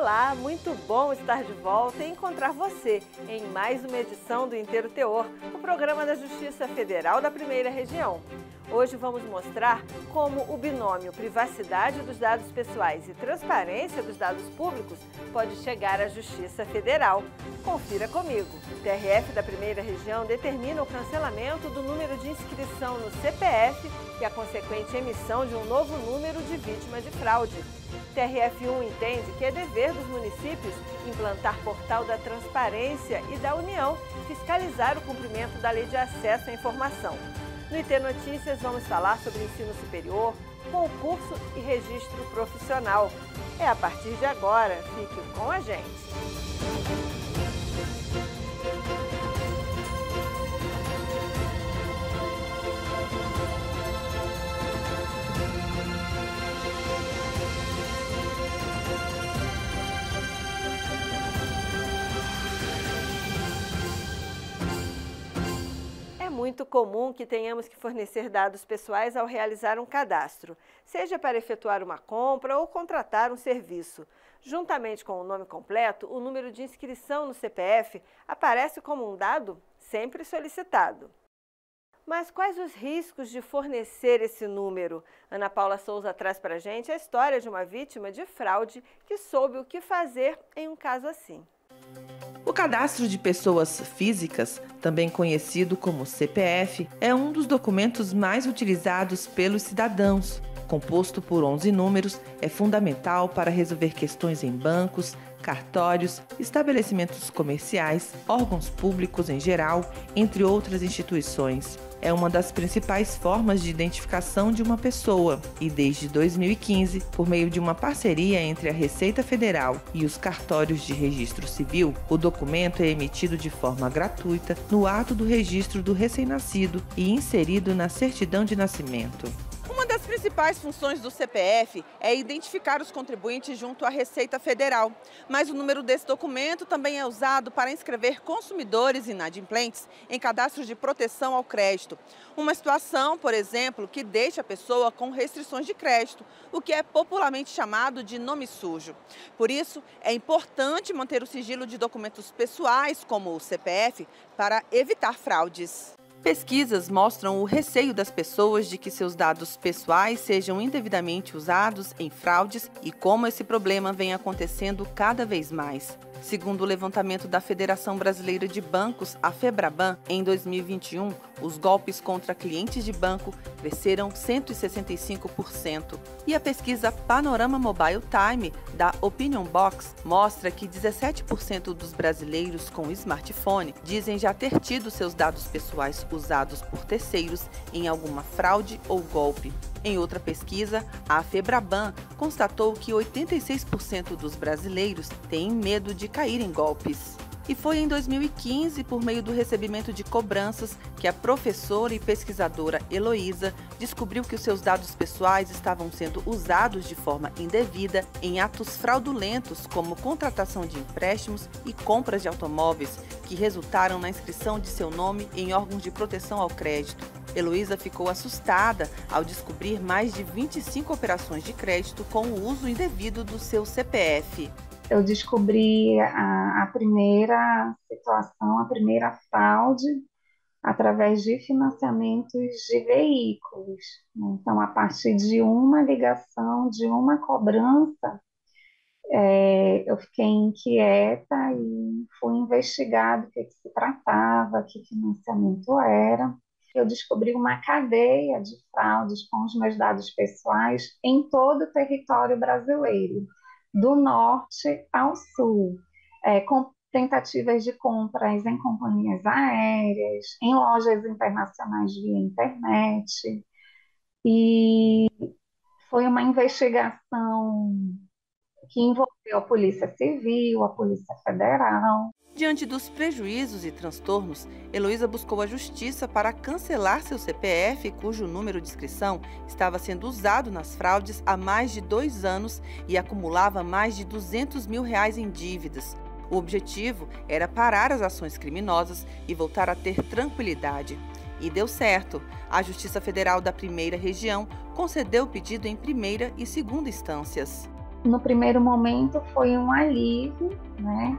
Olá, muito bom estar de volta e encontrar você em mais uma edição do Inteiro Teor, o programa da Justiça Federal da Primeira Região. Hoje vamos mostrar como o binômio privacidade dos dados pessoais e transparência dos dados públicos pode chegar à Justiça Federal. Confira comigo. O TRF da Primeira Região determina o cancelamento do número de inscrição no CPF e a consequente emissão de um novo número de vítima de fraude. TRF1 entende que é dever dos municípios implantar portal da transparência e da União fiscalizar o cumprimento da Lei de Acesso à Informação. No IT Notícias vamos falar sobre ensino superior, concurso e registro profissional. É a partir de agora, fique com a gente. É muito comum que tenhamos que fornecer dados pessoais ao realizar um cadastro, seja para efetuar uma compra ou contratar um serviço. Juntamente com o nome completo, o número de inscrição no CPF aparece como um dado sempre solicitado. Mas quais os riscos de fornecer esse número? Ana Paula Souza traz para a gente a história de uma vítima de fraude que soube o que fazer em um caso assim. O cadastro de pessoas físicas, também conhecido como CPF, é um dos documentos mais utilizados pelos cidadãos. Composto por 11 números, é fundamental para resolver questões em bancos, cartórios, estabelecimentos comerciais, órgãos públicos em geral, entre outras instituições. É uma das principais formas de identificação de uma pessoa e, desde 2015, por meio de uma parceria entre a Receita Federal e os cartórios de registro civil, o documento é emitido de forma gratuita no ato do registro do recém-nascido e inserido na certidão de nascimento. Uma das principais funções do CPF é identificar os contribuintes junto à Receita Federal, mas o número desse documento também é usado para inscrever consumidores inadimplentes em cadastros de proteção ao crédito. Uma situação, por exemplo, que deixa a pessoa com restrições de crédito, o que é popularmente chamado de nome sujo. Por isso, é importante manter o sigilo de documentos pessoais, como o CPF, para evitar fraudes. Pesquisas mostram o receio das pessoas de que seus dados pessoais sejam indevidamente usados em fraudes e como esse problema vem acontecendo cada vez mais. Segundo o levantamento da Federação Brasileira de Bancos, a FEBRABAN, em 2021, os golpes contra clientes de banco cresceram 165%. E a pesquisa Panorama Mobile Time, da Opinion Box, mostra que 17% dos brasileiros com smartphone dizem já ter tido seus dados pessoais usados por terceiros em alguma fraude ou golpe. Em outra pesquisa, a FEBRABAN constatou que 86% dos brasileiros têm medo de cair em golpes. E foi em 2015, por meio do recebimento de cobranças, que a professora e pesquisadora Heloísa descobriu que os seus dados pessoais estavam sendo usados de forma indevida em atos fraudulentos, como contratação de empréstimos e compras de automóveis, que resultaram na inscrição de seu nome em órgãos de proteção ao crédito. Heloísa ficou assustada ao descobrir mais de 25 operações de crédito com o uso indevido do seu CPF. Eu descobri a primeira situação, a primeira fraude, através de financiamentos de veículos. Então, a partir de uma ligação, de uma cobrança, eu fiquei inquieta e fui investigar do que se tratava, que financiamento era. Eu descobri uma cadeia de fraudes com os meus dados pessoais em todo o território brasileiro, do norte ao sul, com tentativas de compras em companhias aéreas, em lojas internacionais via internet. E foi uma investigação que envolveu a Polícia Civil, a Polícia Federal. Diante dos prejuízos e transtornos, Heloísa buscou a justiça para cancelar seu CPF, cujo número de inscrição estava sendo usado nas fraudes há mais de 2 anos e acumulava mais de R$200 mil em dívidas. O objetivo era parar as ações criminosas e voltar a ter tranquilidade. E deu certo. A Justiça Federal da Primeira Região concedeu o pedido em primeira e segunda instâncias. No primeiro momento foi um alívio, né?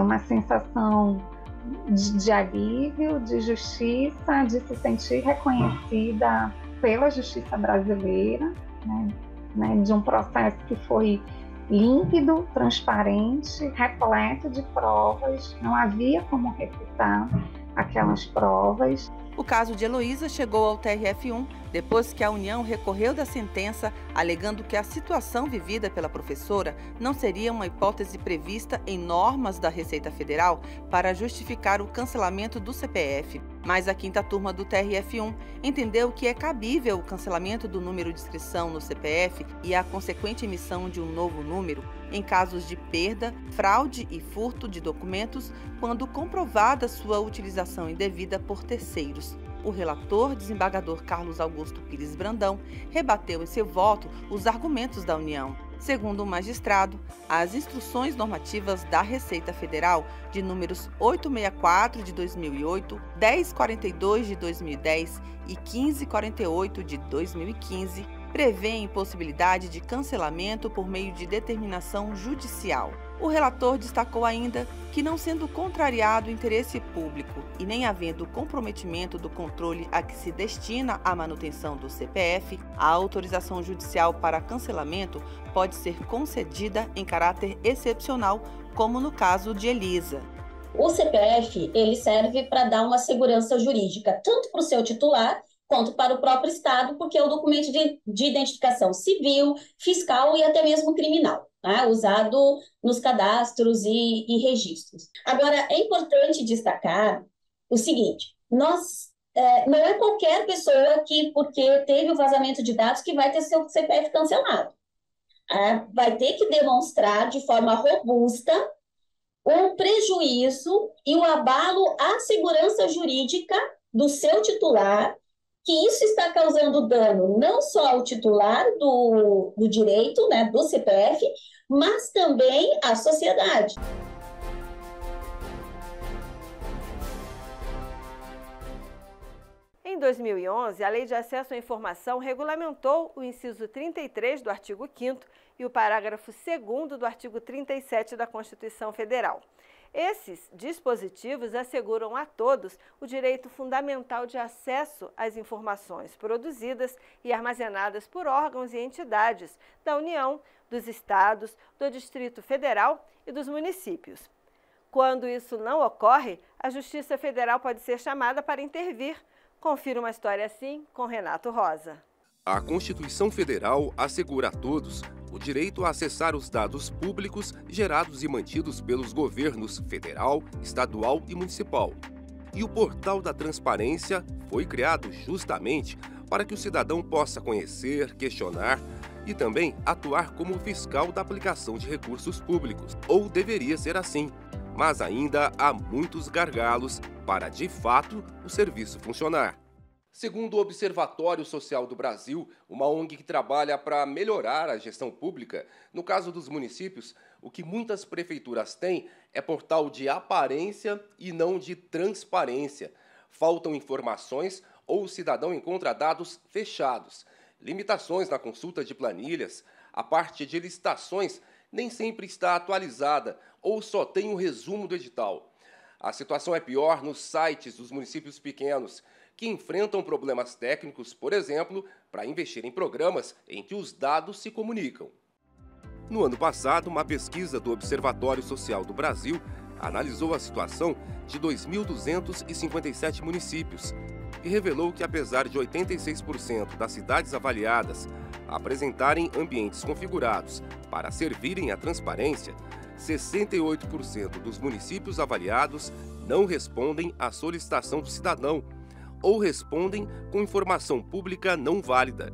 Uma sensação de alívio, de justiça, de se sentir reconhecida pela justiça brasileira, né? De um processo que foi límpido, transparente, repleto de provas, não havia como refutar aquelas provas. O caso de Heloísa chegou ao TRF1 depois que a União recorreu da sentença, alegando que a situação vivida pela professora não seria uma hipótese prevista em normas da Receita Federal para justificar o cancelamento do CPF. Mas a quinta turma do TRF1 entendeu que é cabível o cancelamento do número de inscrição no CPF e a consequente emissão de um novo número em casos de perda, fraude e furto de documentos quando comprovada sua utilização indevida por terceiros. O relator, desembargador Carlos Augusto Pires Brandão, rebateu em seu voto os argumentos da União. Segundo o magistrado, as instruções normativas da Receita Federal de números 864 de 2008, 1042 de 2010 e 1548 de 2015 prevêem possibilidade de cancelamento por meio de determinação judicial. O relator destacou ainda que, não sendo contrariado o interesse público e nem havendo comprometimento do controle a que se destina a manutenção do CPF, a autorização judicial para cancelamento pode ser concedida em caráter excepcional, como no caso de Elisa. O CPF ele serve para dar uma segurança jurídica, tanto para o seu titular, quanto para o próprio Estado, porque é o documento de identificação civil, fiscal e até mesmo criminal, né? Usado nos cadastros e registros. Agora, é importante destacar o seguinte, não é qualquer pessoa que, porque teve o vazamento de dados, que vai ter seu CPF cancelado. Vai ter que demonstrar de forma robusta o prejuízo e o abalo à segurança jurídica do seu titular, que isso está causando dano não só ao titular do direito, né, do CPF, mas também à sociedade. Em 2011, a Lei de Acesso à Informação regulamentou o inciso 33 do artigo 5º e o parágrafo 2º do artigo 37 da Constituição Federal. Esses dispositivos asseguram a todos o direito fundamental de acesso às informações produzidas e armazenadas por órgãos e entidades da União, dos Estados, do Distrito Federal e dos municípios. Quando isso não ocorre, a Justiça Federal pode ser chamada para intervir. Confira uma história assim com Renato Rosa. A Constituição Federal assegura a todos o direito a acessar os dados públicos gerados e mantidos pelos governos federal, estadual e municipal. E o Portal da Transparência foi criado justamente para que o cidadão possa conhecer, questionar e também atuar como fiscal da aplicação de recursos públicos. Ou deveria ser assim, mas ainda há muitos gargalos para, de fato, o serviço funcionar. Segundo o Observatório Social do Brasil, uma ONG que trabalha para melhorar a gestão pública, no caso dos municípios, o que muitas prefeituras têm é portal de aparência e não de transparência. Faltam informações ou o cidadão encontra dados fechados. Limitações na consulta de planilhas, a parte de licitações nem sempre está atualizada ou só tem um resumo do edital. A situação é pior nos sites dos municípios pequenos, que enfrentam problemas técnicos, por exemplo, para investir em programas em que os dados se comunicam. No ano passado, uma pesquisa do Observatório Social do Brasil analisou a situação de 2.257 municípios e revelou que, apesar de 86% das cidades avaliadas apresentarem ambientes configurados para servirem à transparência, 68% dos municípios avaliados não respondem à solicitação do cidadão ou respondem com informação pública não válida.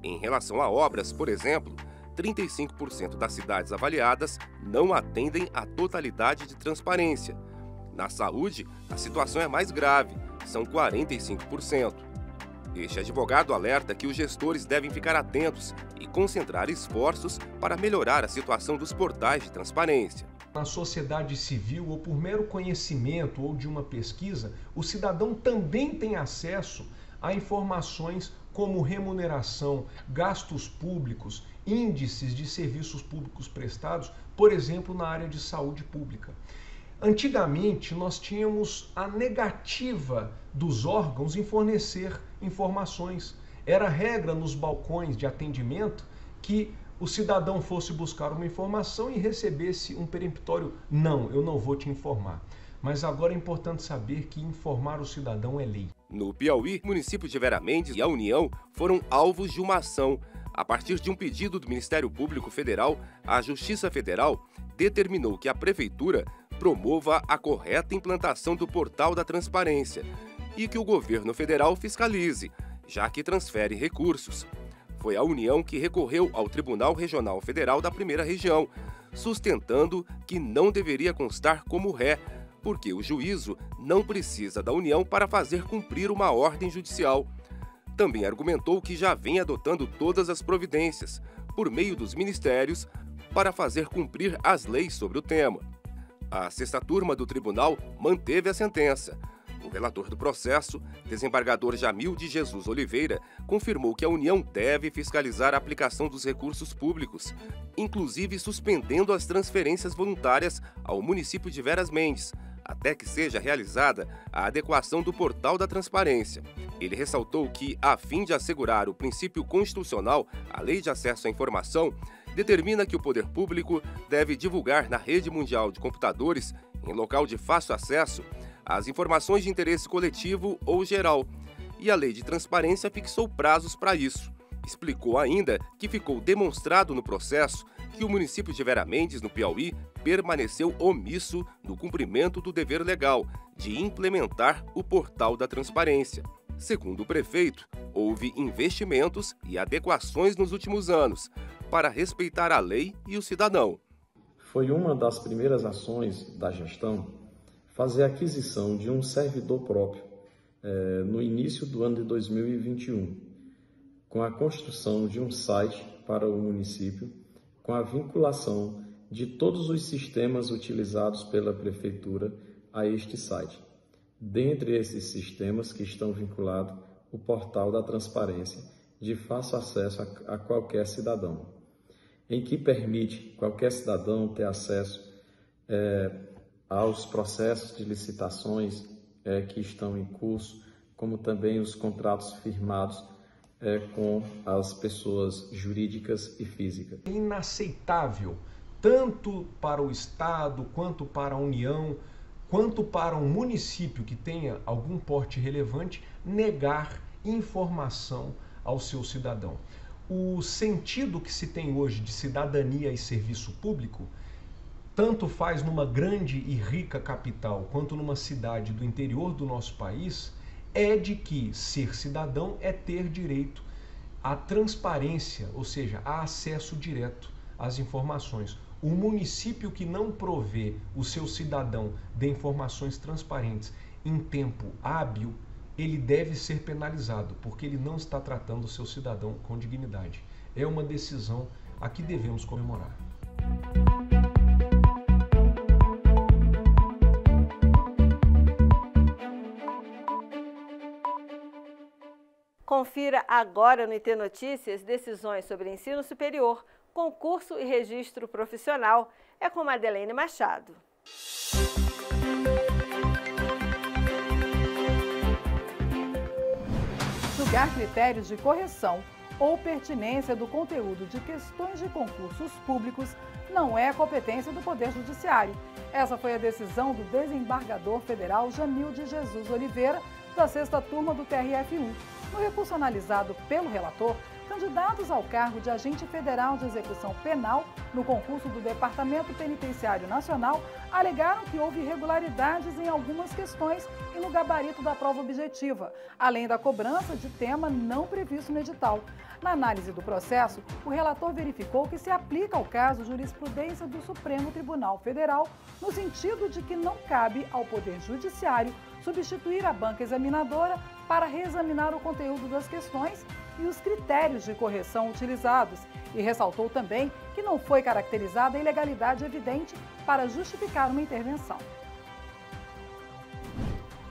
Em relação a obras, por exemplo, 35% das cidades avaliadas não atendem à totalidade de transparência. Na saúde, a situação é mais grave, são 45%. Este advogado alerta que os gestores devem ficar atentos e concentrar esforços para melhorar a situação dos portais de transparência. Na sociedade civil ou por mero conhecimento ou de uma pesquisa, o cidadão também tem acesso a informações como remuneração, gastos públicos, índices de serviços públicos prestados, por exemplo, na área de saúde pública. Antigamente, nós tínhamos a negativa dos órgãos em fornecer informações. Era regra nos balcões de atendimento que o cidadão fosse buscar uma informação e recebesse um peremptório: não, eu não vou te informar. Mas agora é importante saber que informar o cidadão é lei. No Piauí, o município de Vera Mendes e a União foram alvos de uma ação. A partir de um pedido do Ministério Público Federal, a Justiça Federal determinou que a Prefeitura promova a correta implantação do Portal da Transparência e que o governo federal fiscalize, já que transfere recursos. Foi a União que recorreu ao Tribunal Regional Federal da Primeira Região, sustentando que não deveria constar como ré, porque o juízo não precisa da União para fazer cumprir uma ordem judicial. Também argumentou que já vem adotando todas as providências, por meio dos ministérios, para fazer cumprir as leis sobre o tema. A sexta turma do tribunal manteve a sentença. O relator do processo, desembargador Jamil de Jesus Oliveira, confirmou que a União deve fiscalizar a aplicação dos recursos públicos, inclusive suspendendo as transferências voluntárias ao município de Veras Mendes, até que seja realizada a adequação do Portal da Transparência. Ele ressaltou que, a fim de assegurar o princípio constitucional, a Lei de Acesso à Informação determina que o poder público deve divulgar na rede mundial de computadores, em local de fácil acesso, as informações de interesse coletivo ou geral, e a Lei de Transparência fixou prazos para isso. Explicou ainda que ficou demonstrado no processo que o município de Vera Mendes, no Piauí, permaneceu omisso no cumprimento do dever legal de implementar o Portal da Transparência. Segundo o prefeito, houve investimentos e adequações nos últimos anos para respeitar a lei e o cidadão. Foi uma das primeiras ações da gestão fazer a aquisição de um servidor próprio no início do ano de 2021, com a construção de um site para o município, com a vinculação de todos os sistemas utilizados pela Prefeitura a este site. Dentre esses sistemas que estão vinculados, o Portal da Transparência, de fácil acesso a qualquer cidadão, em que permite qualquer cidadão ter acesso aos processos de licitações que estão em curso, como também os contratos firmados com as pessoas jurídicas e físicas. É inaceitável, tanto para o Estado, quanto para a União, quanto para um município que tenha algum porte relevante, negar informação ao seu cidadão. O sentido que se tem hoje de cidadania e serviço público, tanto faz numa grande e rica capital, quanto numa cidade do interior do nosso país, é de que ser cidadão é ter direito à transparência, ou seja, a acesso direto às informações. O município que não provê o seu cidadão de informações transparentes em tempo hábil, ele deve ser penalizado, porque ele não está tratando o seu cidadão com dignidade. É uma decisão a que devemos comemorar. Confira agora no IT Notícias decisões sobre ensino superior, concurso e registro profissional. É com Madeleine Machado. Julgar critérios de correção ou pertinência do conteúdo de questões de concursos públicos não é competência do Poder Judiciário. Essa foi a decisão do desembargador federal Jamil de Jesus Oliveira, da sexta turma do TRF1. No recurso analisado pelo relator, candidatos ao cargo de agente federal de execução penal no concurso do Departamento Penitenciário Nacional alegaram que houve irregularidades em algumas questões e no gabarito da prova objetiva, além da cobrança de tema não previsto no edital. Na análise do processo, o relator verificou que se aplica ao caso jurisprudência do Supremo Tribunal Federal, no sentido de que não cabe ao Poder Judiciário substituir a banca examinadora para reexaminar o conteúdo das questões e os critérios de correção utilizados, e ressaltou também que não foi caracterizada ilegalidade evidente para justificar uma intervenção.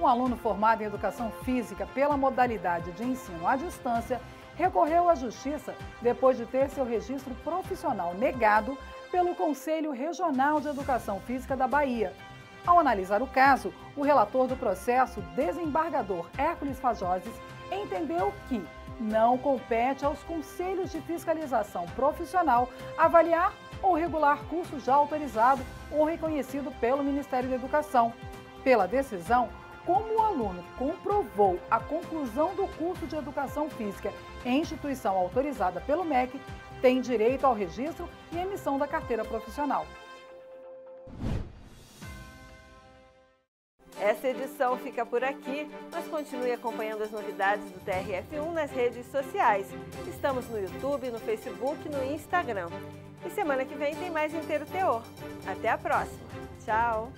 Um aluno formado em Educação Física pela modalidade de ensino à distância recorreu à Justiça depois de ter seu registro profissional negado pelo Conselho Regional de Educação Física da Bahia. Ao analisar o caso, o relator do processo, desembargador Hércules Fajoses, entendeu que não compete aos conselhos de fiscalização profissional avaliar ou regular curso já autorizado ou reconhecido pelo Ministério da Educação. Pela decisão, como o aluno comprovou a conclusão do curso de Educação Física em instituição autorizada pelo MEC, tem direito ao registro e emissão da carteira profissional. Essa edição fica por aqui, mas continue acompanhando as novidades do TRF1 nas redes sociais. Estamos no YouTube, no Facebook, no Instagram. E semana que vem tem mais Inteiro Teor. Até a próxima. Tchau!